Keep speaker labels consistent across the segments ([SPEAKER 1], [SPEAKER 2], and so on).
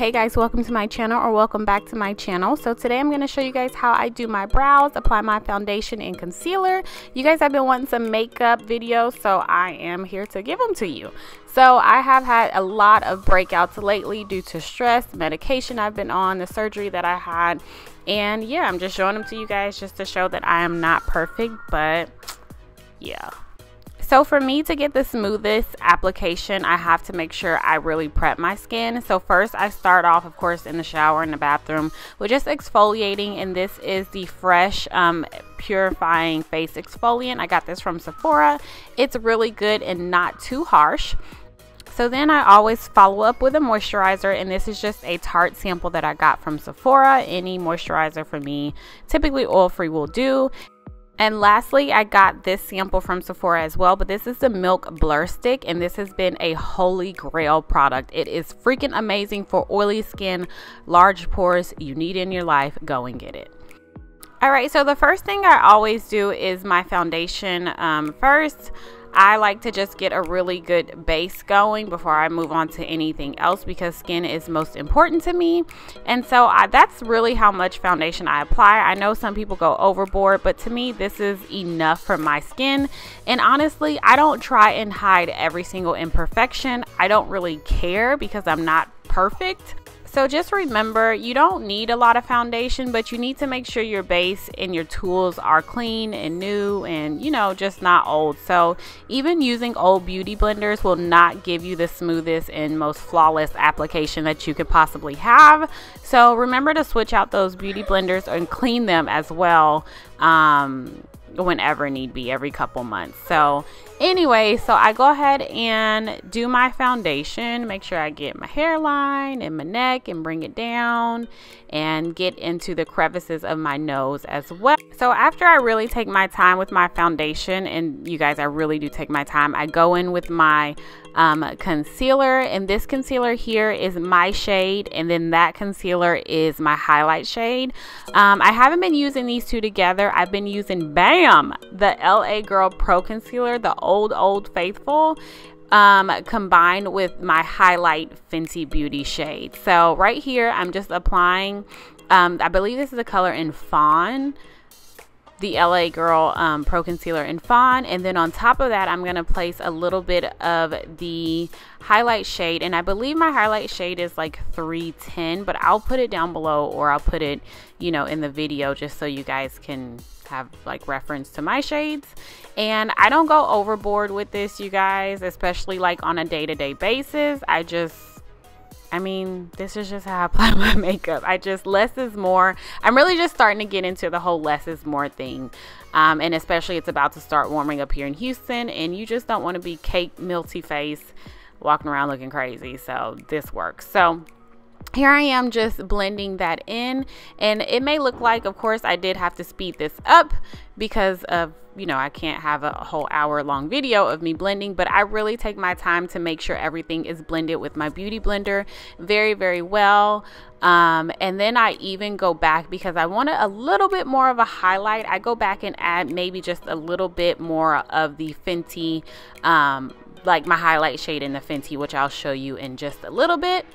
[SPEAKER 1] Hey guys, welcome to my channel, or welcome back to my channel. So today I'm going to show you guys how I do my brows, apply my foundation and concealer. You guys have been wanting some makeup videos, so I am here to give them to you. So I have had a lot of breakouts lately due to stress, medication I've been on, the surgery that I had, and yeah, I'm just showing them to you guys just to show that I am not perfect, but yeah. So for me to get the smoothest application, I have to make sure I really prep my skin. So first I start off, of course, in the shower, in the bathroom, with just exfoliating. And this is the Fresh Purifying Face Exfoliant. I got this from Sephora. It's really good and not too harsh. So then I always follow up with a moisturizer, and this is just a Tarte sample that I got from Sephora. Any moisturizer for me, typically oil-free, will do. And lastly, I got this sample from Sephora as well, but this is the Milk Blur Stick, and this has been a holy grail product. It is freaking amazing for oily skin, large pores you need in your life. Go and get it. All right, so the first thing I always do is my foundation. First, I like to just get a really good base going before I move on to anything else, because skin is most important to me. And so that's really how much foundation I apply. I know some people go overboard, but to me this is enough for my skin. And honestly, I don't try and hide every single imperfection. I don't really care because I'm not perfect. So just remember, you don't need a lot of foundation, but you need to make sure your base and your tools are clean and new and, you know, just not old. So even using old beauty blenders will not give you the smoothest and most flawless application that you could possibly have. So remember to switch out those beauty blenders and clean them as well, whenever need be, every couple months. So anyway, so I go ahead and do my foundation, make sure I get my hairline and my neck and bring it down and get into the crevices of my nose as well. So after I really take my time with my foundation, and you guys, I really do take my time, I go in with my concealer, and this concealer here is my shade, and then that concealer is my highlight shade. I haven't been using these two together. I've been using BAM, the LA Girl Pro Concealer, the old faithful, combined with my highlight Fenty Beauty shade. So right here I'm just applying, I believe this is a color in Fawn, the LA Girl Pro Concealer in Fawn, and then on top of that I'm going to place a little bit of the highlight shade, and I believe my highlight shade is like 310, but I'll put it down below, or I'll put it, you know, in the video, just so you guys can have like reference to my shades. And I don't go overboard with this, you guys, especially like on a day-to-day basis. I mean, this is just how I apply my makeup. Less is more. I'm really just starting to get into the whole less is more thing. And especially it's about to start warming up here in Houston, and you just don't want to be cake milty face walking around looking crazy. So this works. So here I am just blending that in, and it may look like, of course, I did have to speed this up because of, you know, I can't have a whole hour-long video of me blending, but I really take my time to make sure everything is blended with my beauty blender very, very well. And then I even go back, because I wanted a little bit more of a highlight. I go back and add maybe just a little bit more of the Fenty, like my highlight shade in the Fenty, which I'll show you in just a little bit.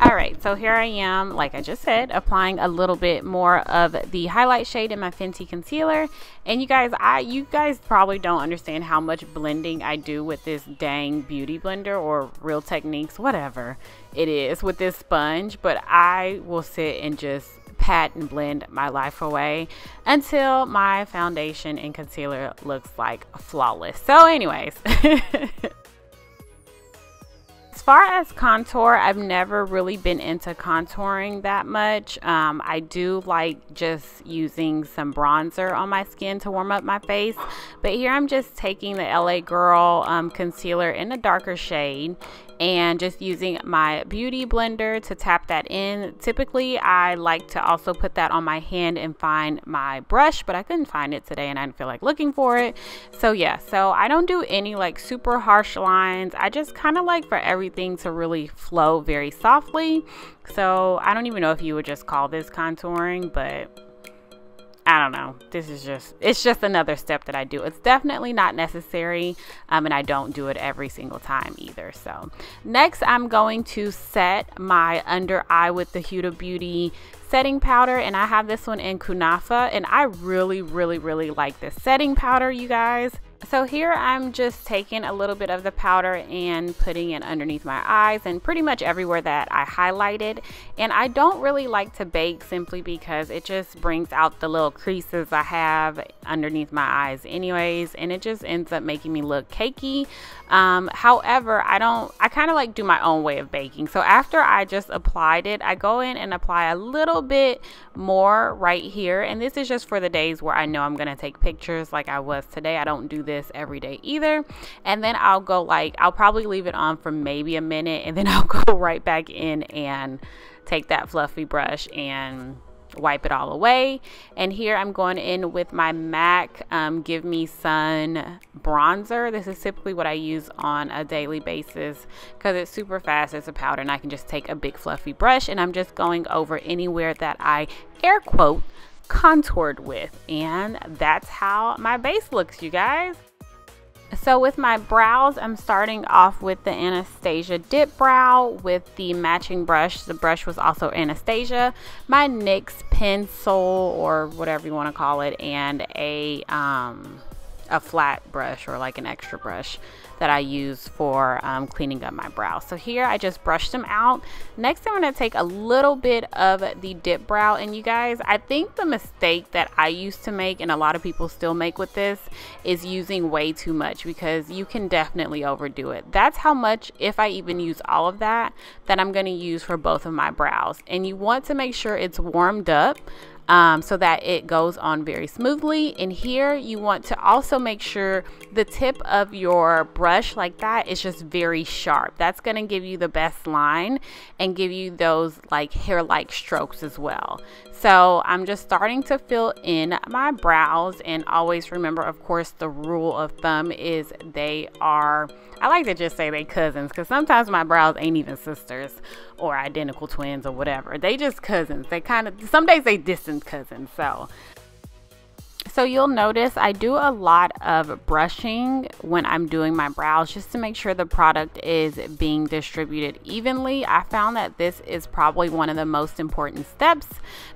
[SPEAKER 1] Alright, so here I am, like I just said, applying a little bit more of the highlight shade in my Fenty concealer. And you guys probably don't understand how much blending I do with this dang beauty blender, or Real Techniques, whatever it is, with this sponge. But I will sit and just pat and blend my life away until my foundation and concealer looks like flawless. So anyways, as far as contour, I've never really been into contouring that much. I do like just using some bronzer on my skin to warm up my face, but here I'm just taking the LA Girl concealer in a darker shade and just using my beauty blender to tap that in. Typically I like to also put that on my hand and find my brush, but I couldn't find it today and I didn't feel like looking for it. So yeah, so I don't do any like super harsh lines. I just kind of like for everything to really flow very softly. So I don't even know if you would just call this contouring, but I don't know. It's just another step that I do. It's definitely not necessary, and I don't do it every single time either. So next, I'm going to set my under eye with the Huda Beauty setting powder, and I have this one in Kunafa, and I really like this setting powder, you guys. So here I'm just taking a little bit of the powder and putting it underneath my eyes and pretty much everywhere that I highlighted. And I don't really like to bake simply because it just brings out the little creases I have underneath my eyes anyways, and it just ends up making me look cakey. However, I kind of like do my own way of baking. So after I just applied it, I go in and apply a little bit more right here, and this is just for the days where I know I'm gonna take pictures like I was today. I don't do this every day either. And then I'll probably leave it on for maybe a minute, and then I'll go right back in and take that fluffy brush and wipe it all away. And here I'm going in with my MAC Give Me Sun bronzer. This is typically what I use on a daily basis because it's super fast. It's a powder, and I can just take a big fluffy brush, and I'm just going over anywhere that I air quote contoured with. And that's how my base looks, you guys. So with my brows, I'm starting off with the Anastasia Dip Brow with the matching brush. The brush was also Anastasia, my NYX pencil or whatever you want to call it, and a flat brush or like an extra brush that I use for cleaning up my brows. So here I just brushed them out. Next, I'm going to take a little bit of the Dip Brow, and you guys, I think the mistake that I used to make, and a lot of people still make with this, is using way too much, because you can definitely overdo it. That's how much, if I even use all of that I'm going to use for both of my brows. And you want to make sure it's warmed up so that it goes on very smoothly. And here you want to also make sure the tip of your brush like that is just very sharp. That's going to give you the best line and give you those like hair-like strokes as well. So I'm just starting to fill in my brows, and always remember, of course, the rule of thumb is I like to just say they cousins, because sometimes my brows ain't even sisters or identical twins or whatever. They just cousins. Some days they distant cousins. So you'll notice I do a lot of brushing when I'm doing my brows, just to make sure the product is being distributed evenly. I found that this is probably one of the most important steps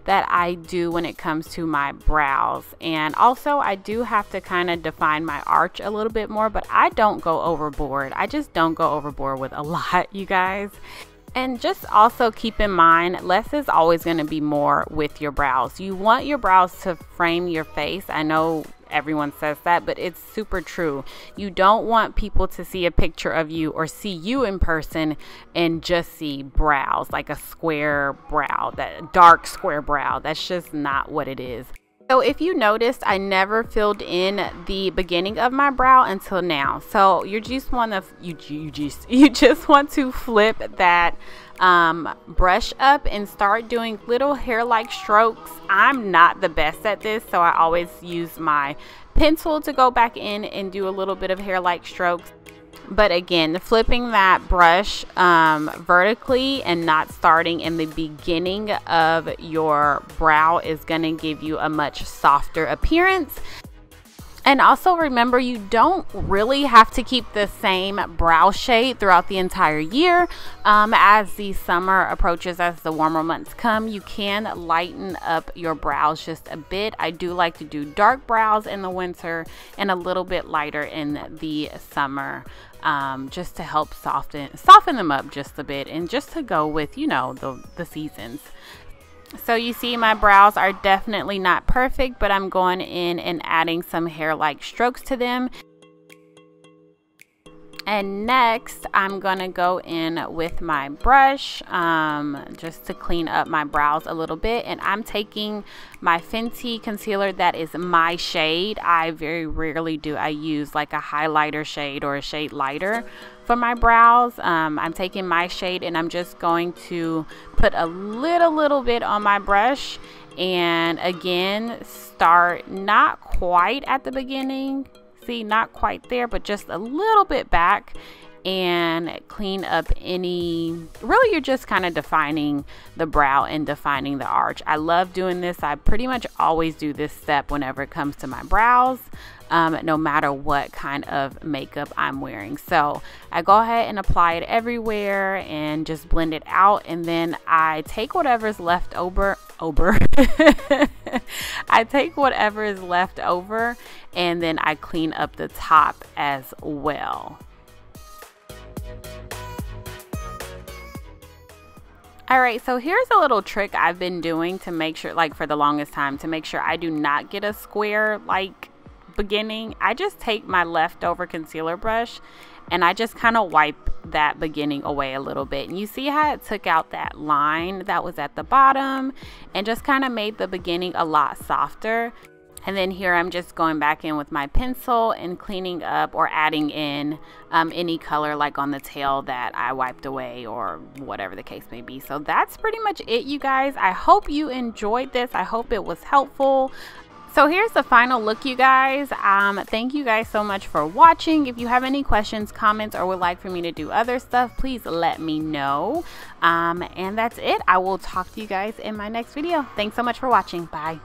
[SPEAKER 1] that I do when it comes to my brows. And also I do have to kind of define my arch a little bit more, but I don't go overboard. I just don't go overboard with a lot, you guys. And just also keep in mind, less is always going to be more with your brows. You want your brows to frame your face. I know everyone says that, but it's super true. You don't want people to see a picture of you or see you in person and just see brows, like a square brow, that dark square brow. That's just not what it is. So if you noticed, I never filled in the beginning of my brow until now. So you just want to flip that brush up and start doing little hair-like strokes. I'm not the best at this, so I always use my pencil to go back in and do a little bit of hair-like strokes. But again, flipping that brush vertically and not starting in the beginning of your brow is going to give you a much softer appearance. And also remember, you don't really have to keep the same brow shade throughout the entire year. As the summer approaches, as the warmer months come, you can lighten up your brows just a bit. I do like to do dark brows in the winter and a little bit lighter in the summer, just to help soften them up just a bit, and just to go with, you know, the seasons. So you see my brows are definitely not perfect, but I'm going in and adding some hair-like strokes to them. And next, I'm going to go in with my brush just to clean up my brows a little bit. And I'm taking my Fenty concealer that is my shade. I very rarely do I use like a highlighter shade or a shade lighter for my brows. I'm taking my shade and I'm just going to put a little bit on my brush. And again, start not quite at the beginning. See, not quite there, but just a little bit back, and clean up any, really you're just kind of defining the brow and defining the arch. I love doing this. I pretty much always do this step whenever it comes to my brows, no matter what kind of makeup I'm wearing. So I go ahead and apply it everywhere and just blend it out, and then I take whatever's left over I take whatever is left over and then I clean up the top as well. All right, so here's a little trick I've been doing to make sure, like for the longest time, to make sure I do not get a square like beginning. I just take my leftover concealer brush and I just kind of wipe that beginning away a little bit. And you see how it took out that line that was at the bottom and just kind of made the beginning a lot softer. And then here I'm just going back in with my pencil and cleaning up or adding in any color like on the tail that I wiped away or whatever the case may be. So that's pretty much it, you guys. I hope you enjoyed this. I hope it was helpful. So here's the final look, you guys. Thank you guys so much for watching. If you have any questions, comments, or would like for me to do other stuff, please let me know. And that's it. I will talk to you guys in my next video. Thanks so much for watching. Bye.